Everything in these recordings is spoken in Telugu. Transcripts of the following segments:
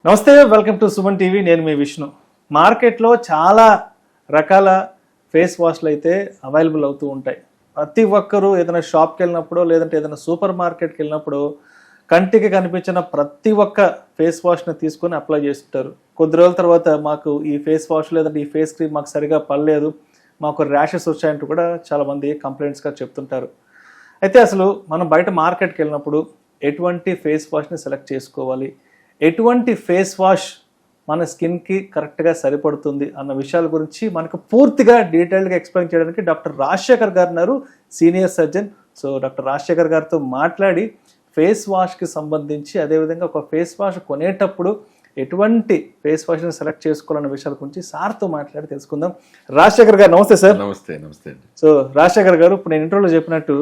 నమస్తే, వెల్కమ్ టు సుమన్ టీవీ. నేను మీ విష్ణు. మార్కెట్లో చాలా రకాల ఫేస్ వాష్లు అయితే అవైలబుల్ అవుతూ ఉంటాయి. ప్రతి ఒక్కరూ ఏదైనా షాప్కి వెళ్ళినప్పుడు లేదంటే ఏదైనా సూపర్ మార్కెట్కి వెళ్ళినప్పుడు కంటికి కనిపించిన ప్రతి ఒక్క ఫేస్ వాష్ని తీసుకొని అప్లై చేస్తుంటారు. కొద్ది రోజుల తర్వాత మాకు ఈ ఫేస్ వాష్ లేదంటే ఈ ఫేస్ క్రీమ్ మాకు సరిగా పడలేదు, మాకు ర్యాషెస్ వచ్చాయంటూ కూడా చాలామంది కంప్లైంట్స్గా చెప్తుంటారు. అయితే అసలు మనం బయట మార్కెట్కి వెళ్ళినప్పుడు ఎటువంటి ఫేస్ వాష్ని సెలెక్ట్ చేసుకోవాలి, ఎటువంటి ఫేస్ వాష్ మన స్కిన్కి కరెక్ట్గా సరిపడుతుంది అన్న విషయాల గురించి మనకు పూర్తిగా డీటెయిల్గా ఎక్స్ప్లెయిన్ చేయడానికి డాక్టర్ రాజశేఖర్ గారు ఉన్నారు, senior surgeon. So doctor Rajasekhar గారితో మాట్లాడి ఫేస్ వాష్కి సంబంధించి, అదేవిధంగా ఒక ఫేస్ వాష్ కొనేటప్పుడు ఎటువంటి ఫేస్ వాష్ని సెలెక్ట్ చేసుకోవాలన్న విషయాల గురించి సార్తో మాట్లాడి తెలుసుకుందాం. రాజశేఖర్ గారు నమస్తే సార్. నమస్తే. నమస్తే అండి. సో రాజశేఖర్ గారు, ఇప్పుడు నేను ఇంట్రోలో చెప్పినట్టు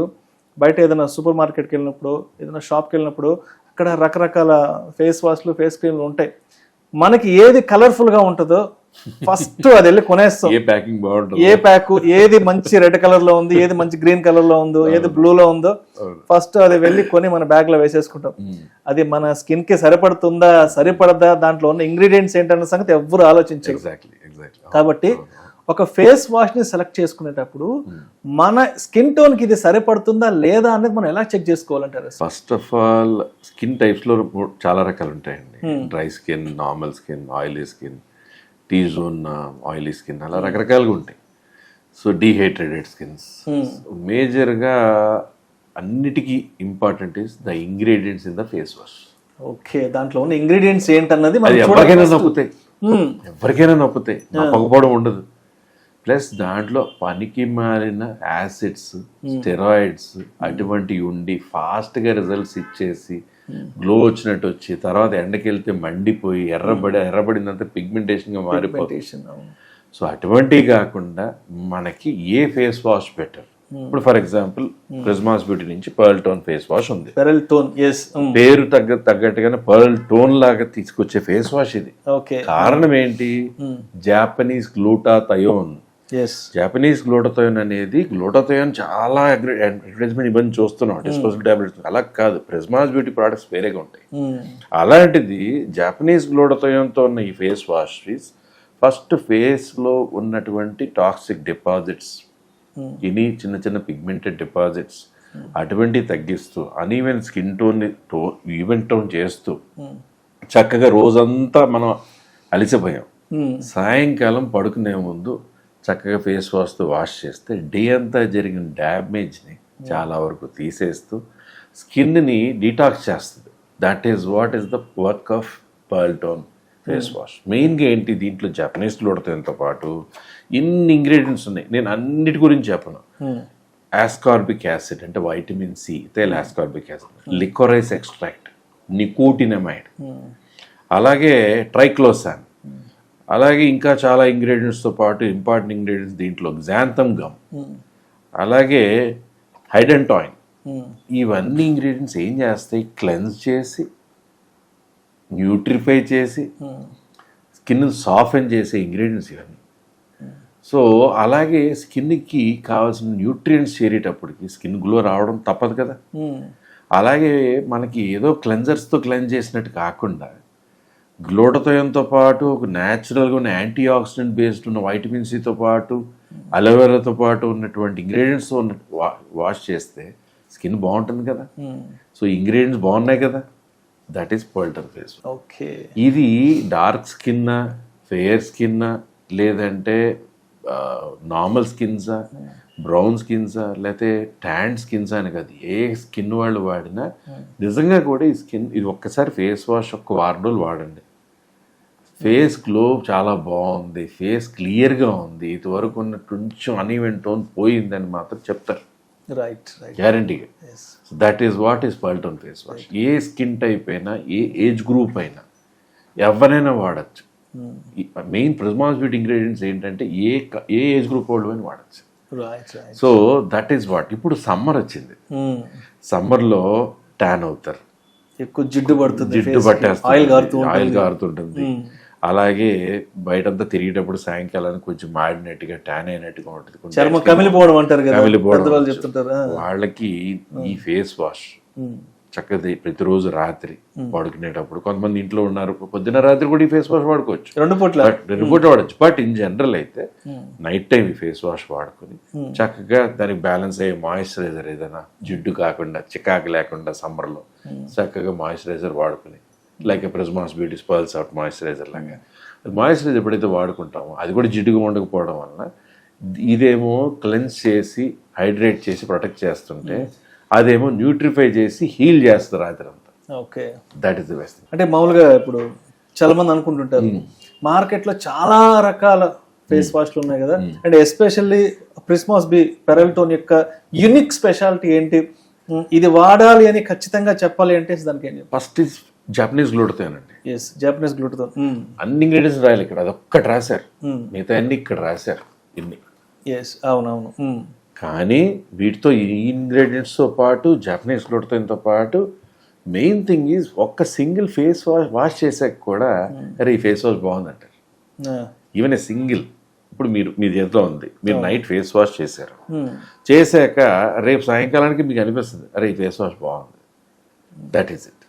బయట ఏదైనా సూపర్ మార్కెట్కి వెళ్ళినప్పుడు ఏదైనా షాప్కి వెళ్ళినప్పుడు అక్కడ రకరకాల ఫేస్ వాష్లు ఫేస్ క్రీమ్లు ఉంటాయి. మనకి ఏది కలర్ఫుల్గా ఉంటుందో ఫస్ట్ అది వెళ్ళి కొనేస్తాం. ఏ ప్యాకింగ్ బాగుంటుంది, ఏ ప్యాక్, ఏది మంచి రెడ్ కలర్ లో ఉంది, ఏది మంచి గ్రీన్ కలర్ లో ఉందో, ఏది బ్లూ లో ఉందో ఫస్ట్ అది వెళ్ళి కొని మన బ్యాగ్ లో వేసేసుకుంటాం. అది మన స్కిన్ కి సరిపడుతుందా సరిపడదా, దాంట్లో ఉన్న ఇంగ్రీడియంట్స్ ఏంటన్న సంగతి ఎవ్వరు ఆలోచించారు. కాబట్టి ఒక ఫేస్ వాష్ ని సెలెక్ట్ చేసుకునేటప్పుడు మన స్కిన్ టోన్ కి ఇది సరిపడుతుందా లేదా అనేది మనం ఎలా చెక్ చేసుకోవాలంటారు? First of all skin types లో చాలా రకాలు ఉంటాయండి. Dry skin, normal skin, oily skin, T zone oily skin, అలా రకరకాలుగా ఉంటాయి. So dehydrated skins. మేజర్గా అన్నిటికీ important is the ingredients in the face wash. Okay, దాంట్లో ఉన్న ఇంగ్రీడియంట్స్ ఏంటన్నది ఎవరికైనా నొప్పుతాయి, ఎవరికైనా నొప్పుతాయి, నొప్పకపోవడం ఉండదు. ప్లస్ దాంట్లో పనికి మారిన యాసిడ్స్, స్టెరాయిడ్స్ అటువంటివి ఉండి ఫాస్ట్గా రిజల్ట్స్ ఇచ్చేసి గ్లో వచ్చినట్టు వచ్చి తర్వాత ఎండకి వెళ్తే మండిపోయి ఎర్రబడినంత పిగ్మెంటేషన్గా మారిపోతుంది. సో అటువంటివి కాకుండా మనకి ఏ ఫేస్ వాష్ బెటర్? ఇప్పుడు ఫర్ ఎగ్జాంపుల్ ప్రిజ్మాస్ బ్యూటీ నుంచి పర్ల్ టోన్ ఫేస్ వాష్ ఉంది. పేరు తగ్గట్టుగానే పర్ల్ టోన్ లాగా తీసుకొచ్చే ఫేస్ వాష్ ఇది. కారణం ఏంటి? Japanese glutathione. జాపనీస్ గ్లూటాథయోన్ అనేది, గ్లూటాథయోన్ చాలా అడ్వర్టైజ్మెంట్ ఇబ్బంది చూస్తున్నాం, డిస్పోజబుల్ టాబ్లెట్స్. అలా కాదు, ప్రిజ్మాస్ బ్యూటీ ప్రొడక్ట్స్ వేరేగా ఉంటాయి. అలాంటిది జాపనీస్ గ్లూటాథయోన్తో ఉన్న ఈ ఫేస్ వాష్ ఫస్ట్ ఫేస్లో ఉన్నటువంటి టాక్సిక్ డిపాజిట్స్, ఇని చిన్న చిన్న పిగ్మెంటెడ్ డిపాజిట్స్ అటువంటివి తగ్గిస్తూ అనీవెన్ స్కిన్ టోన్ని ఈవెన్ టోన్ చేస్తూ చక్కగా రోజంతా మనం అలిసిపోయాం, సాయంకాలం పడుకునే ముందు చక్కగా ఫేస్ వాష్తో వాష్ చేస్తే డే అంతా జరిగిన డ్యామేజ్ని చాలా వరకు తీసేస్తూ స్కిన్ని డీటాక్స్ చేస్తుంది. That is what is the work of pearl tone face wash. మెయిన్గా ఏంటి, దీంట్లో జపనీస్ గ్లూటాథయోన్తో పాటు ఇన్ని ఇంగ్రీడియంట్స్ ఉన్నాయి. నేను అన్నిటి గురించి చెప్పను. ఆస్కార్బిక్ యాసిడ్ అంటే వైటమిన్ సి, తేల్ ascorbic acid, liquorice extract, nicotinamide, అలాగే ట్రైక్లోసాన్, అలాగే ఇంకా చాలా ఇంగ్రీడియంట్స్తో పాటు ఇంపార్టెంట్ ఇంగ్రీడియంట్స్ దీంట్లో గ్జాంథమ్ గమ్, అలాగే హైడెంటాయిన్. ఇవన్నీ ఇంగ్రీడియంట్స్ ఏం చేస్తాయి? క్లెన్స్ చేసి, న్యూట్రిఫై చేసి, స్కిన్ సాఫెన్ చేసే ఇంగ్రీడియంట్స్ ఇవన్నీ. సో అలాగే స్కిన్కి కావాల్సిన న్యూట్రియంట్స్ చేరేటప్పటికి స్కిన్ గ్లో రావడం తప్పదు కదా. అలాగే మనకి ఏదో క్లెన్జర్స్తో క్లెన్స్ చేసినట్టు కాకుండా గ్లూటాథయోన్తో పాటు ఒక న్యాచురల్గా ఉన్న యాంటీ ఆక్సిడెంట్ బేస్డ్ ఉన్న వైటమిన్ సితో పాటు అలోవెరాతో పాటు ఉన్నటువంటి ఇంగ్రీడియంట్స్తో ఉన్న వాష్ చేస్తే స్కిన్ బాగుంటుంది కదా. సో ఇంగ్రీడియంట్స్ బాగున్నాయి కదా, that is pearl tone face. Okay, ఇది డార్క్ స్కిన్, ఫెయిర్ స్కిన్, లేదంటే నార్మల్ స్కిన్సా, బ్రౌన్ స్కిన్సా, లేకపోతే ట్యాన్ స్కిన్స్ అని కాదు, ఏ స్కిన్ వాళ్ళు వాడినా నిజంగా కూడా ఈ స్కిన్ ఇది ఒక్కసారి ఫేస్ వాష్ ఒక 1 వారం రోజులు వాడండి, ఫేస్ గ్లో చాలా బాగుంది, ఫేస్ క్లియర్గా ఉంది, ఇదివరకు ఉన్న కొంచెం అన్ఈవెన్ టోన్ పోయిందని మాత్రం చెప్తారు. రైట్, గ్యారంటీగా. That is what is pearl tone face wash. A skin type అయినా, ఏ ఏజ్ గ్రూప్ అయినా, ఎవరైనా వాడచ్చు. మెయిన్ ప్రిజ్మాస్ బ్యూటీ ఇంగ్రీడియంట్స్ ఏంటంటే ఏ ఏజ్ గ్రూప్ వాళ్ళు అయినా వాడచ్చు. So that is what. ఇప్పుడు సమ్మర్ వచ్చింది, సమ్మర్లో ట్యాన్ అవుతారు, ఎక్కువ జిడ్డు పడుతుంది, జిడ్డు పట్టేస్తుంది, ఆయిల్ గారుతుంటుంది. అలాగే బయటంతా తిరిగేటప్పుడు సాయంకాలానికి కొంచెం మాడినట్టుగా ట్యాన్ అయినట్టుగా ఉంటుంది, కమిలిపోవడం అంటారు కదా, వాళ్ళకి ఈ ఫేస్ వాష్ చక్కగా ప్రతిరోజు రాత్రి పడుకునేటప్పుడు, కొంతమంది ఇంట్లో ఉన్నారు పొద్దున్న రాత్రి కూడా ఈ ఫేస్ వాష్ వాడుకోవచ్చు, 2 పూట్ల వాడచ్చు. బట్ ఇన్ జనరల్ అయితే నైట్ టైం ఈ ఫేస్ వాష్ వాడుకుని చక్కగా దానికి బ్యాలెన్స్ అయ్యే మాయిశ్చరైజర్ ఏదైనా జిడ్డు కాకుండా చికాకు లేకుండా సమ్మర్లో చక్కగా మాయిశ్చరైజర్ వాడుకుని, like ప్రిజ్మాస్ beauty pearls out moisturiser లాగా మాయిశ్చరైజర్ ఎప్పుడైతే వాడుకుంటామో అది కూడా జిడ్డుగా ఉండకపోవడం వలన ఇదేమో క్లెన్స్ చేసి హైడ్రేట్ చేసి ప్రొటెక్ట్ చేస్తుంటే అదేమో న్యూట్రిఫై చేసి హీల్ చేస్తారు రాత్రి అంతా. Okay, that is the best. అంటే మామూలుగా ఇప్పుడు చాలా మంది అనుకుంటుంటారు మార్కెట్లో చాలా రకాల ఫేస్ వాష్లు ఉన్నాయి కదా, అండ్ ఎస్పెషల్లీ ప్రిస్మాస్ బీ పెరల్టోన్ యొక్క యూనిక్ స్పెషాలిటీ ఏంటి, ఇది వాడాలి అని ఖచ్చితంగా చెప్పాలి అంటే దానికి ఏం చెప్పాలి? ఫస్ట్ ఇస్ జపనీస్ గ్లూటోన్ అండి. Yes, Japanese Glutone. అన్ని ఇంగ్రీడియంట్స్ రాయాలి ఇక్కడ, అదొక్కటి రాశారు, మిగతా అన్ని ఇక్కడ రాశారు ఇన్ని. ఎస్, అవునవును. కానీ వీటితో ఈ ఇంగ్రీడియంట్స్తో పాటు జపనీస్ గ్లూటోన్తో పాటు మెయిన్ థింగ్ ఈజ్ ఒక్క సింగిల్ ఫేస్ వాష్ చేసాక కూడా అరే ఈ ఫేస్ వాష్ బాగుందంటారు. ఈవెన్ ఏ సింగిల్, ఇప్పుడు మీ చేతిలో ఉంది, మీరు నైట్ ఫేస్ వాష్ చేశారు, చేశాక రేపు సాయంకాలానికి మీకు అనిపిస్తుంది అరే ఈ ఫేస్ వాష్ బాగుంది. That is it.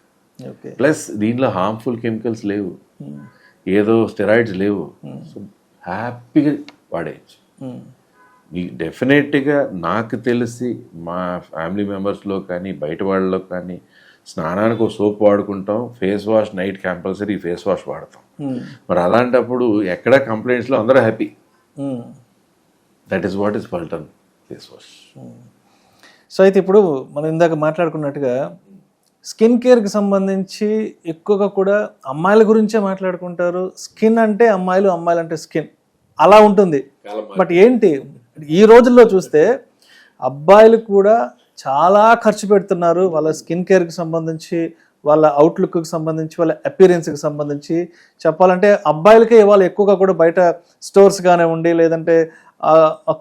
ప్లస్ దీంట్లో హార్మ్ఫుల్ కెమికల్స్ లేవు, ఏదో స్టెరాయిడ్స్ లేవు, సో హ్యాపీగా వాడేయచ్చు. మీకు డెఫినెట్గా నాకు తెలిసి మా ఫ్యామిలీ మెంబర్స్లో కానీ బయట వాళ్ళలో కానీ స్నానానికి ఒక సోప్ వాడుకుంటాం, face wash night compulsory face wash వాడతాం. మరి అలాంటప్పుడు ఎక్కడ కంప్లైంట్స్లో అందరూ happy. That is what is Pearltone face wash. So అయితే ఇప్పుడు మనం ఇందాక మాట్లాడుకున్నట్టుగా స్కిన్ కేర్కి సంబంధించి ఎక్కువగా కూడా అమ్మాయిల గురించే మాట్లాడుకుంటారు. స్కిన్ అంటే అమ్మాయిలు, అమ్మాయిలు అంటే స్కిన్ అలా ఉంటుంది. బట్ ఏంటి ఈ రోజుల్లో చూస్తే అబ్బాయిలు కూడా చాలా ఖర్చు పెడుతున్నారు వాళ్ళ స్కిన్ కేర్కి సంబంధించి, వాళ్ళ అవుట్లుక్కి సంబంధించి, వాళ్ళ అపియరెన్స్కి సంబంధించి. చెప్పాలంటే అబ్బాయిలకే ఇవాళ ఎక్కువగా కూడా బయట స్టోర్స్ కానివ్వండి, లేదంటే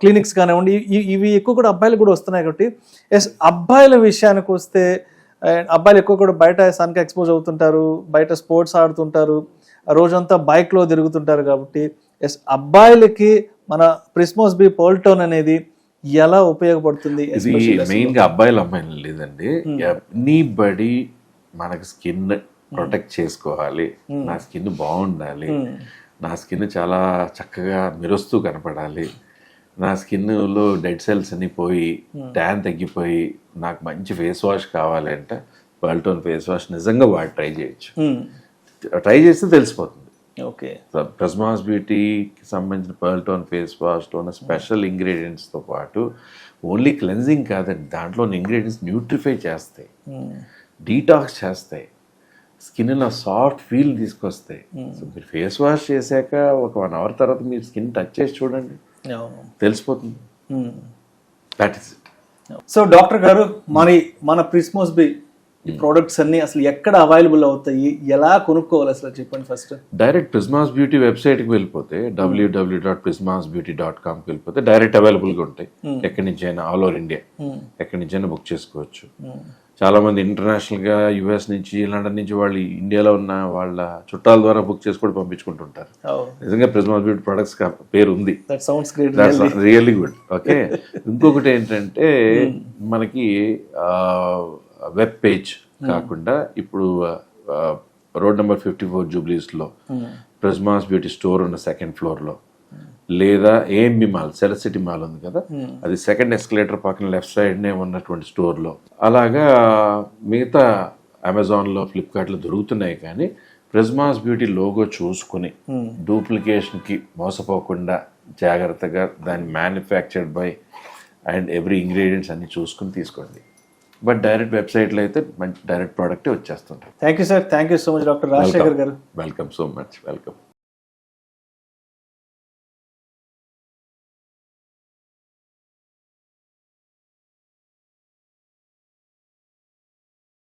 క్లినిక్స్ కానివ్వండి, ఇవి ఎక్కువ కూడా అబ్బాయిలు కూడా వస్తున్నాయి. కాబట్టి ఎస్, అబ్బాయిల విషయానికి వస్తే అబ్బాయిలు ఎక్కువ కూడా బయట సన్కి ఎక్స్పోజ్ అవుతుంటారు, బయట స్పోర్ట్స్ ఆడుతుంటారు, రోజంతా బైక్లో తిరుగుతుంటారు. కాబట్టి ఎస్, అబ్బాయిలకి మన ప్రిస్మాస్ బీ పెరల్టోన్ అనేది ఎలా ఉపయోగపడుతుంది? మెయిన్గా అబ్బాయిలు అమ్మాయిలు లేదండి, ఎనీబడి మనకు స్కిన్ ప్రొటెక్ట్ చేసుకోవాలి, నా స్కిన్ బాగుండాలి, నా స్కిన్ చాలా చక్కగా మెరుస్తూ కనపడాలి, నా స్కిన్లో డెడ్ సెల్స్ అన్ని పోయి ట్యాన్ తగ్గిపోయి నాకు మంచి ఫేస్ వాష్ కావాలి అంటే పెరల్టోన్ ఫేస్ వాష్ నిజంగా వాడి ట్రై చేయొచ్చు. ట్రై చేస్తే తెలిసిపోతుంది. ఓకే, ప్రిస్మాస్ బ్యూటీకి సంబంధించిన పెరల్టోన్ ఫేస్ వాష్లో ఉన్న స్పెషల్ ఇంగ్రీడియంట్స్తో పాటు ఓన్లీ క్లెన్జింగ్ కాదండి, దాంట్లో ఉన్న ఇంగ్రీడియంట్స్ న్యూట్రిఫై చేస్తాయి, డీటాక్స్ చేస్తాయి, స్కిన్లో సాఫ్ట్ ఫీల్ తీసుకొస్తాయి. సో మీరు ఫేస్ వాష్ చేశాక ఒక 1 hour తర్వాత మీరు స్కిన్ టచ్ చేసి చూడండి, తెలిసిపోతుంది. That is it. So doctor గారు, మన ప్రిస్మాస్ బీ ఈ ప్రోడక్ట్స్ అన్ని అసలు ఎక్కడ అవైలబుల్ అవుతాయి, ఎలా కొనుక్కోవాలి అసలు చెప్పండి ఫస్ట్. డైరెక్ట్ ప్రిస్మాస్ బ్యూటీ వెబ్సైట్కి వెళ్ళిపోతే www.prismasbeauty.comకి వెళ్ళిపోతే డైరెక్ట్ అవైలబుల్గా ఉంటాయి. ఎక్కడి నుంచి అయినా, ఆల్ ఓవర్ ఇండియా ఎక్కడి నుంచి అయినా బుక్ చేసుకోవచ్చు. చాలా మంది ఇంటర్నేషనల్గా యుఎస్ నుంచి, లండన్ నుంచి వాళ్ళు ఇండియాలో ఉన్న వాళ్ళ చుట్టాల ద్వారా బుక్ చేసి కూడా పంపించుకుంటుంటారు. నిజంగా ప్రిస్మాస్ బ్యూటీ ప్రొడక్ట్స్ పేరు ఉంది, రియల్లీ గుడ్. ఓకే, ఇంకొకటి ఏంటంటే మనకి వెబ్ పేజ్ కాకుండా ఇప్పుడు రోడ్ నెంబర్ 54 జూబ్లీస్లో ప్రిస్మాస్ బ్యూటీ స్టోర్ ఉన్న 2nd floorలో, లేదా ఏఎంబి మాల్, సెలసిటీ మాల్ ఉంది కదా, అది 2nd escalator పక్కన లెఫ్ట్ సైడ్నే ఉన్నటువంటి స్టోర్లో, అలాగా మిగతా అమెజాన్లో, ఫ్లిప్కార్ట్లో దొరుకుతున్నాయి. కానీ ప్రిస్మాస్ బ్యూటీ లోగో చూసుకుని డూప్లికేషన్కి మోసపోకుండా జాగ్రత్తగా దాన్ని manufactured by and every ingredients అన్ని చూసుకుని తీసుకోండి. బట్ డైరెక్ట్ వెబ్సైట్లో అయితే మంచి డైరెక్ట్ ప్రోడక్టే వచ్చేస్తుంటాయి. Thank you sir, thank you so much doctor Rajasekhar garu. Welcome so much, welcome.